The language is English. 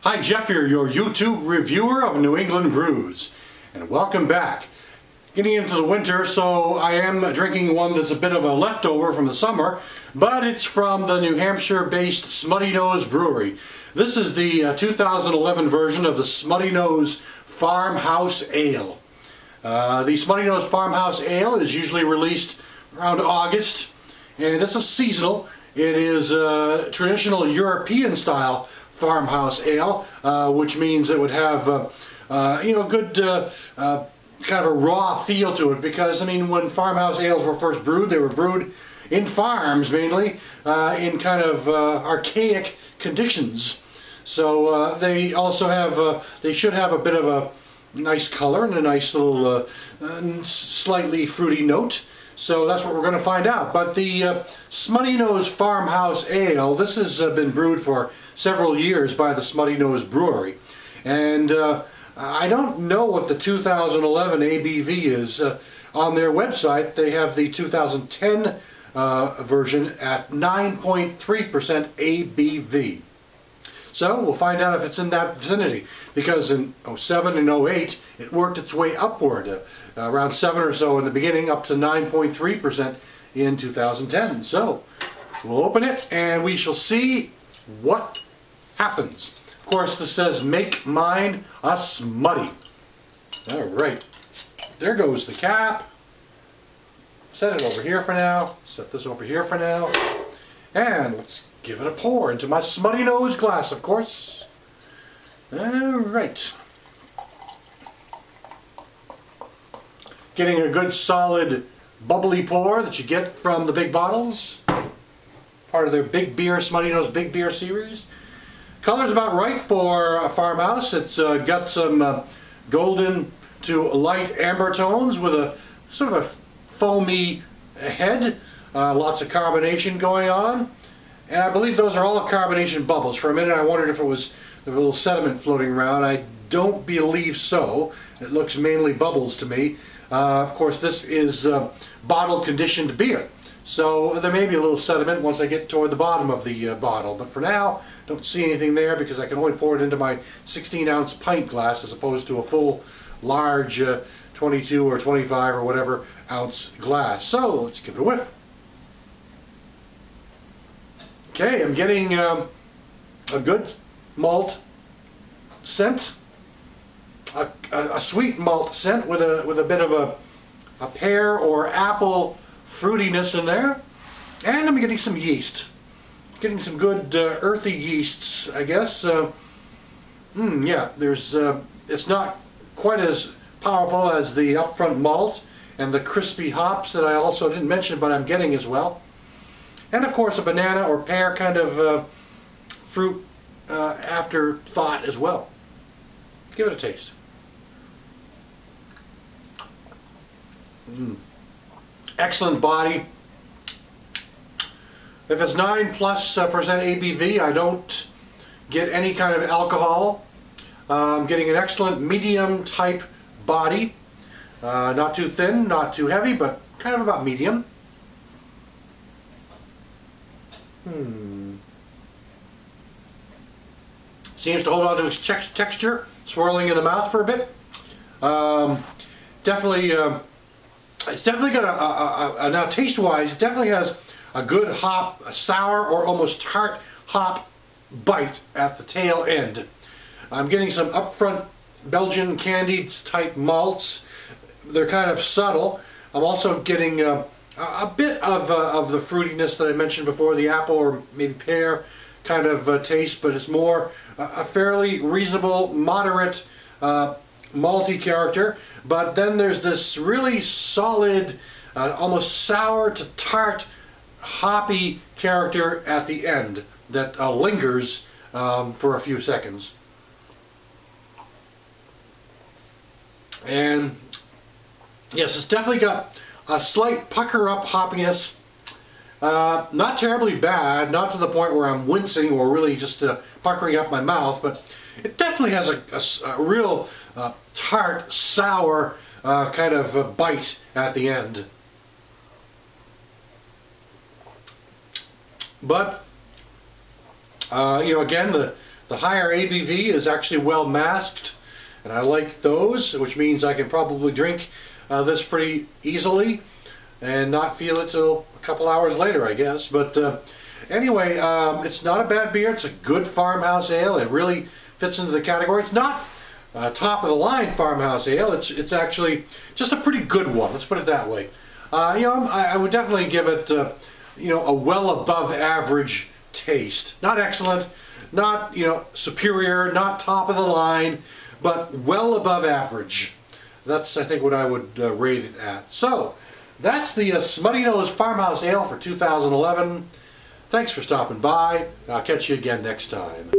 Hi, Jeff here, your YouTube reviewer of New England brews, and welcome back. Getting into the winter, so I am drinking one that's a bit of a leftover from the summer, but it's from the New Hampshire-based Smuttynose Brewery. This is the 2011 version of the Smuttynose Farmhouse Ale. The Smuttynose Farmhouse Ale is usually released around August, and it's a seasonal. It is a traditional European-style farmhouse ale, which means it would have good kind of a raw feel to it, because I mean, when farmhouse ales were first brewed, they were brewed in farms mainly, in kind of archaic conditions. So they also have they should have a bit of a nice color and a nice little slightly fruity note. So that's what we're going to find out. But the Smuttynose Farmhouse Ale, this has been brewed for several years by the Smuttynose Brewery. And I don't know what the 2011 ABV is. On their website, they have the 2010 version at 9.3% ABV. So we'll find out if it's in that vicinity, because in 07 and 08 it worked its way upward, around 7 or so in the beginning, up to 9.3% in 2010. So we'll open it and we shall see what happens. Of course, this says "Make mine a smutty." All right, there goes the cap. Set it over here for now. Set this over here for now, and let's give it a pour into my Smuttynose glass, of course. All right. Getting a good solid bubbly pour that you get from the big bottles. Part of their Big Beer, Smuttynose Big Beer series. Color's about right for a farmhouse. It's got some golden to light amber tones with a sort of a foamy head. Lots of carbonation going on. And I believe those are all carbonation bubbles. For a minute I wondered if it was a little sediment floating around. I don't believe so. It looks mainly bubbles to me. Of course, this is bottle conditioned beer, so there may be a little sediment once I get toward the bottom of the bottle, but for now don't see anything there, because I can only pour it into my 16-ounce pint glass as opposed to a full large 22 or 25 or whatever ounce glass. So let's give it a whiff. Okay, I'm getting a good malt scent, a sweet malt scent with a bit of a pear or apple fruitiness in there, and I'm getting some yeast, getting some good earthy yeasts, I guess. Yeah, there's it's not quite as powerful as the upfront malt and the crispy hops that I also didn't mention, but I'm getting as well. And of course a banana or pear kind of fruit afterthought as well. Give it a taste. Excellent body. If it's 9+% ABV, I don't get any kind of alcohol. I'm getting an excellent medium type body. Not too thin, not too heavy, but kind of about medium. Seems to hold on to its texture, swirling in the mouth for a bit. It's definitely got now taste-wise, it definitely has a good hop, a sour or almost tart hop bite at the tail end. I'm getting some upfront Belgian candied type malts. They're kind of subtle. I'm also getting a bit of the fruitiness that I mentioned before, the apple or maybe pear kind of taste, but it's more a fairly reasonable, moderate malty character. But then there's this really solid, almost sour to tart, hoppy character at the end that lingers for a few seconds. And yes, it's definitely got a slight pucker up hoppiness. Not terribly bad, not to the point where I'm wincing or really just puckering up my mouth, but it definitely has a real tart, sour kind of bite at the end. But you know, again, The higher ABV is actually well masked, and I like those, which means I can probably drink this pretty easily and not feel it till a couple hours later, I guess. But anyway, it's not a bad beer. It's a good farmhouse ale. It really fits into the category. It's not top of the line farmhouse ale. It's actually just a pretty good one. Let's put it that way. I would definitely give it a well above average taste. Not excellent, not superior, not top of the line, but well above average. That's, I think, what I would rate it at. So that's the Smuttynose Farmhouse Ale for 2011. Thanks for stopping by. I'll catch you again next time.